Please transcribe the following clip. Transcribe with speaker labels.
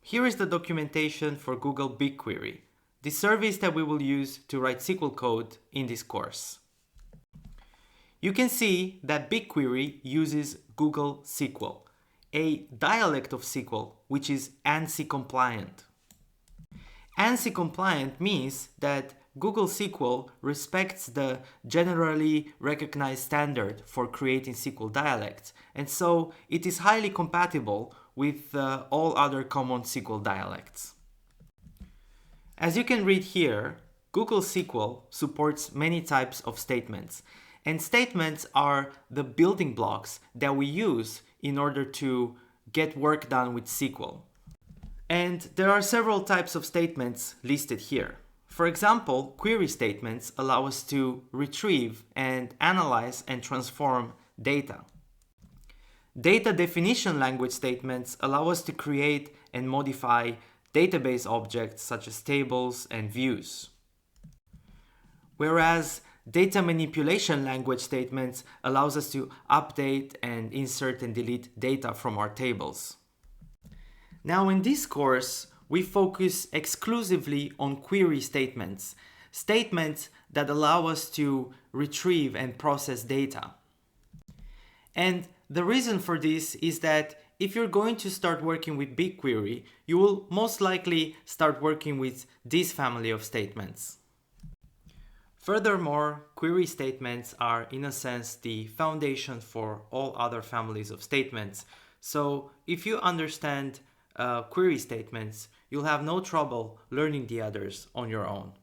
Speaker 1: Here is the documentation for Google BigQuery, the service that we will use to write SQL code in this course. You can see that BigQuery uses Google SQL, a dialect of SQL which is ANSI compliant. ANSI compliant means that Google SQL respects the generally recognized standard for creating SQL dialects, and so it is highly compatible with all other common SQL dialects. As you can read here, Google SQL supports many types of statements, and statements are the building blocks that we use in order to get work done with SQL. And there are several types of statements listed here. For example, query statements allow us to retrieve and analyze and transform data. Data definition language statements allow us to create and modify database objects such as tables and views. Whereas data manipulation language statements allows us to update and insert and delete data from our tables. Now in this course, we focus exclusively on query statements, statements that allow us to retrieve and process data. And the reason for this is that if you're going to start working with BigQuery, you will most likely start working with this family of statements. Furthermore, query statements are in a sense the foundation for all other families of statements. So if you understand query statements, you'll have no trouble learning the others on your own.